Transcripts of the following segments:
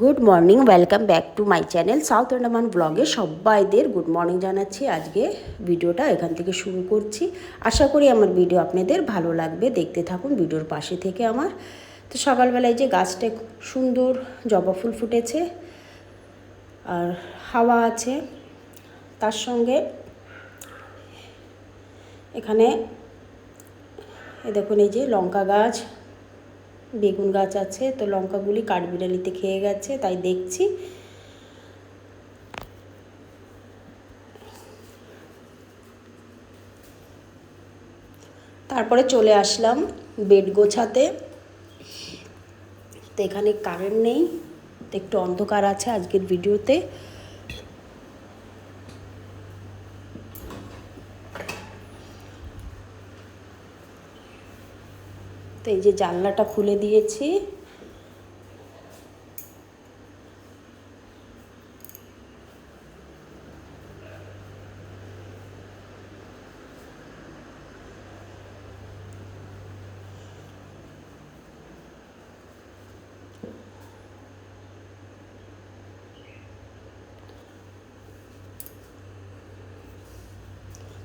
Good morning, welcome back to my channel south Andaman ব্লগে সবাইদের good morning জানাচ্ছি। আজকে ভিডিওটা এখান থেকে শুরু করছি। আশা করি আমার ভিডিও আপনাদের ভালো লাগবে, দেখতে থাকুন ভিডিওর পাশে থেকে আমার। তো সকালবেলায় যে গাছটা সুন্দর জবা ফুল ফুটেছে আর হাওয়া আছে, তার সঙ্গে এখানে দেখুন এই যে লঙ্কা গাছ, বেগুন গাছ আছে। তো লঙ্কাগুলি কাঠবিড়ালিতে খেয়ে গেছে, তাই দেখছি। তারপরে চলে আসলাম বেড গোছাতে। তো এখানে কারেন্ট নেই, তো একটু অন্ধকার আছে আজকের ভিডিওতে। তো এই যে জানলাটা খুলে দিয়েছি।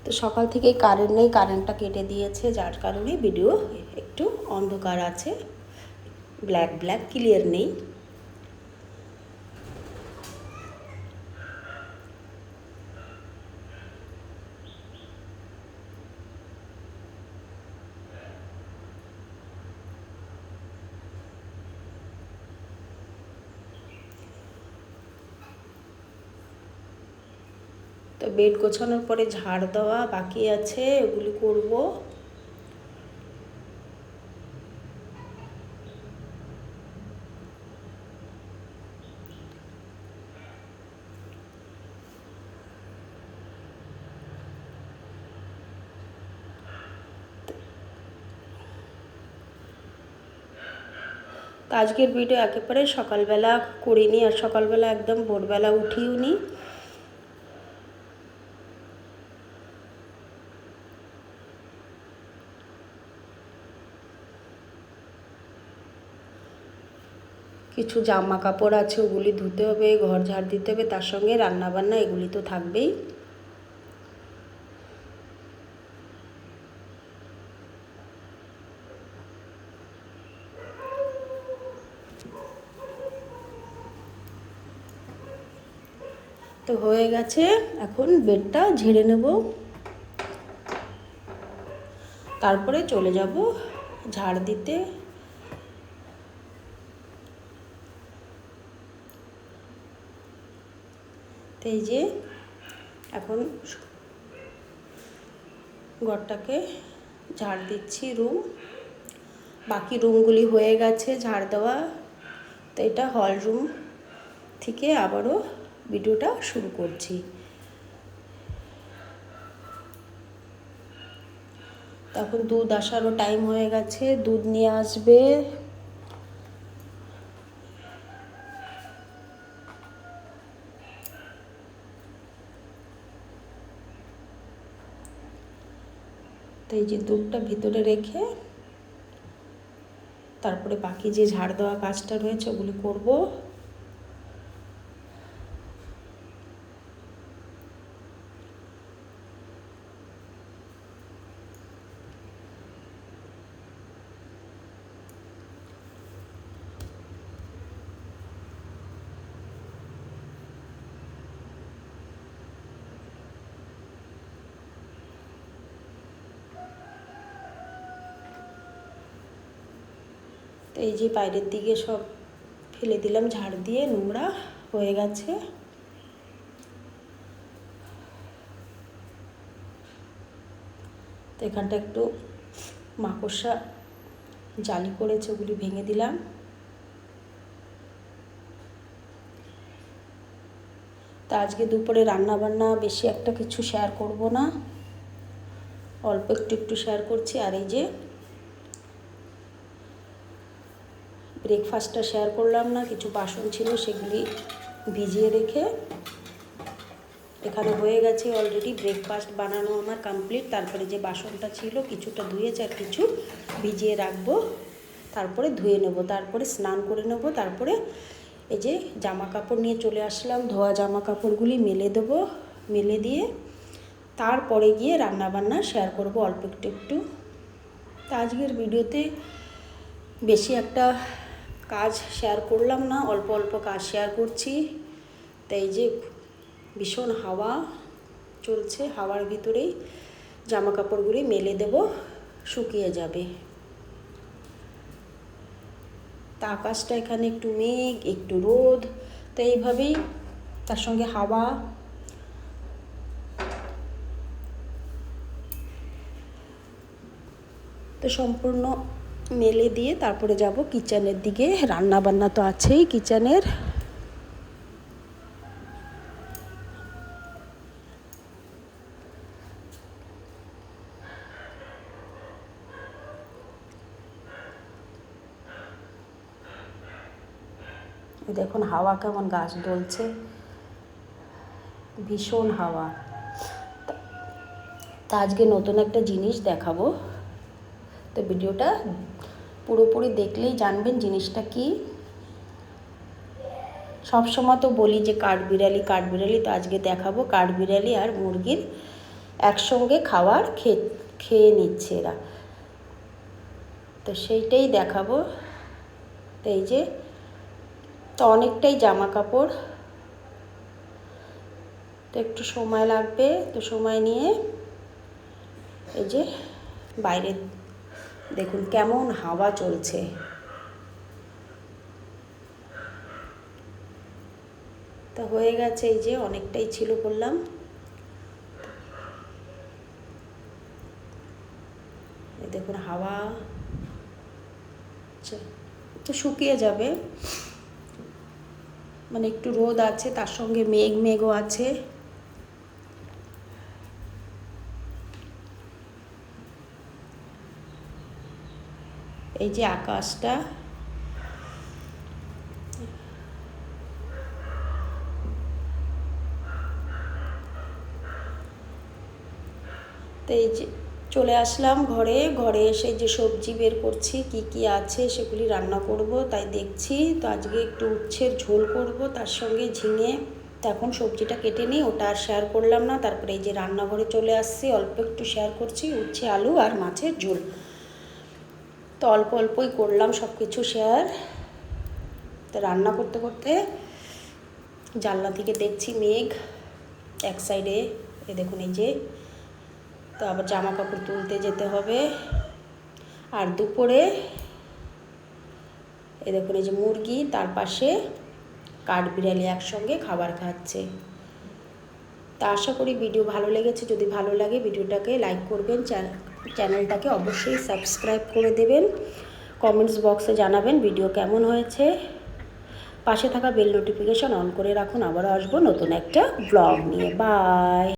তো সকাল থেকেই কারেন্ট নেই, কারেন্টটা কেটে দিয়েছে, যার কারণে ভিডিও একটু অন্ধকার আছে, ব্ল্যাক ব্ল্যাক ক্লিয়ার নেই। তো বেড গোছানোর পরে ঝাড় দেওয়া বাকি আছে, ওগুলি করব। তো আজকের ভিডিও একেবারে সকালবেলা করিনি, আর সকালবেলা একদম ভোরবেলা উঠিও নি। কিছু জামা কাপড় আছে, ওগুলি ধুতে হবে, ঘর ঝাড় দিতে হবে, তার সঙ্গে রান্নাবান্না এগুলি তো থাকবেই। তো হয়ে গেছে, এখন বেডটা ঝেড়ে নেব, তারপরে চলে যাব ঝাড় দিতে। তো এই যে এখন ঘরটাকে ঝাড় দিচ্ছি, বাকি রুমগুলি হয়ে গেছে ঝাড় দেওয়া। তো এটা হল রুম থেকে আবারও ভিডিওটা শুরু করছি। তখন দুধ আসারও টাইম হয়ে গেছে, দুধ নিয়ে আসবে। তো এই যে দুধটা ভিতরে রেখে তারপরে বাকি যে ঝাড় দেওয়া কাজটা রয়েছে ওগুলি করব। তো এই যে বাইরের দিকে সব ফেলে দিলাম ঝাড় দিয়ে, নোংরা হয়ে গেছে। তো এখানটা একটু মাকড়সা জালি করেছে, ওগুলি ভেঙে দিলাম। তা আজকে দুপুরে রান্না বান্না বেশি একটা কিছু শেয়ার করব না, অল্প একটু শেয়ার করছি। আর এই যে ব্রেকফাস্টটা শেয়ার করলাম না, কিছু বাসন ছিল সেগুলি ভিজিয়ে রেখে এখানে হয়ে গেছে অলরেডি ব্রেকফাস্ট বানানো আমার কমপ্লিট। তারপরে যে বাসনটা ছিল কিছুটা ধুয়েছে আর কিছু ভিজিয়ে রাখবো, তারপরে ধুয়ে নেব, তারপরে স্নান করে নেব, তারপরে এই যে জামা কাপড় নিয়ে চলে আসলাম, ধোয়া জামা কাপড়গুলি মেলে দেবো, মেলে দিয়ে তারপরে গিয়ে রান্নাবান্না শেয়ার করব অল্প একটু। তা আজকের ভিডিওতে বেশি একটা কাজ শেয়ার করলাম না, অল্প অল্প কাজ শেয়ার করছি। তাই যে ভীষণ হাওয়া চলছে, হাওয়ার ভিতরেই জামা কাপড়গুলি মেলে দেব, শুকিয়ে যাবে। তা আকাশটা এখানে একটু মেঘ একটু রোদ, তো এইভাবেই তার সঙ্গে হাওয়া। তো সম্পূর্ণ মেলে দিয়ে তারপরে যাব কিচেনের দিকে। রান্না বান্না তো আছেই কিচেনের। দেখুন হাওয়া কেমন, গাছ দুলছে, ভীষণ হাওয়া। তা আজকে নতুন একটা জিনিস দেখাবো, তো ভিডিওটা পুরোপুরি দেখলেই জানবেন জিনিসটা কি। সবসময় তো বলি যে কাঠবিড়ালি, তো আজকে দেখাবো কাঠবিড়ালি আর মুরগির একসঙ্গে খাবার খেয়ে নিচ্ছে এরা, তো সেইটাই দেখাবো। তো এই যে, তো অনেকটাই জামা কাপড়, তো একটু সময় লাগবে, তো সময় নিয়ে এই যে বাইরে দেখুন কেমন হাওয়া চলছে। তো হয়ে গেছে, এই যে অনেকটাই ছিল বললাম। দেখুন হাওয়া, তো শুকিয়ে যাবে, মানে একটু রোদ আছে, তার সঙ্গে মেঘও আছে। এই যে আকাশটা, তো এই যে চলে আসলাম ঘরে এসে যে সবজি বের করছি, কি আছে সেগুলি রান্না করব তাই দেখছি। তো আজকে একটু উচ্ছের ঝোল করব, তার সঙ্গে ঝিঙে। তো এখন সবজিটা কেটে নিই, ওটা আর শেয়ার করলাম না। তারপরে এই যে রান্নাঘরে চলে আসছি, অল্প একটু শেয়ার করছি, উচ্ছে আলু আর মাছের ঝোল। তো অল্পই করলাম সব কিছু শেয়ার। তো রান্না করতে করতে জানলা থেকে দেখছি মেঘ এক সাইডে, এ দেখুন এই যে। তো আবার জামা কাপড় তুলতে যেতে হবে। আর দুপুরে এই দেখুন এই যে মুরগি, তার পাশে কাঠবিড়ালি একসঙ্গে খাবার খাচ্ছে। তা আশা করি ভিডিও ভালো লেগেছে। যদি ভালো লাগে ভিডিওটাকে লাইক করবেন, চ্যানেলটাকে অবশ্যই সাবস্ক্রাইব করে দেবেন, কমেন্টস বক্সে জানাবেন ভিডিও কেমন হয়েছে। পাশে থাকা বেল নোটিফিকেশান অন করে রাখুন। আবারও আসবো নতুন একটা ব্লগ নিয়ে। বাই।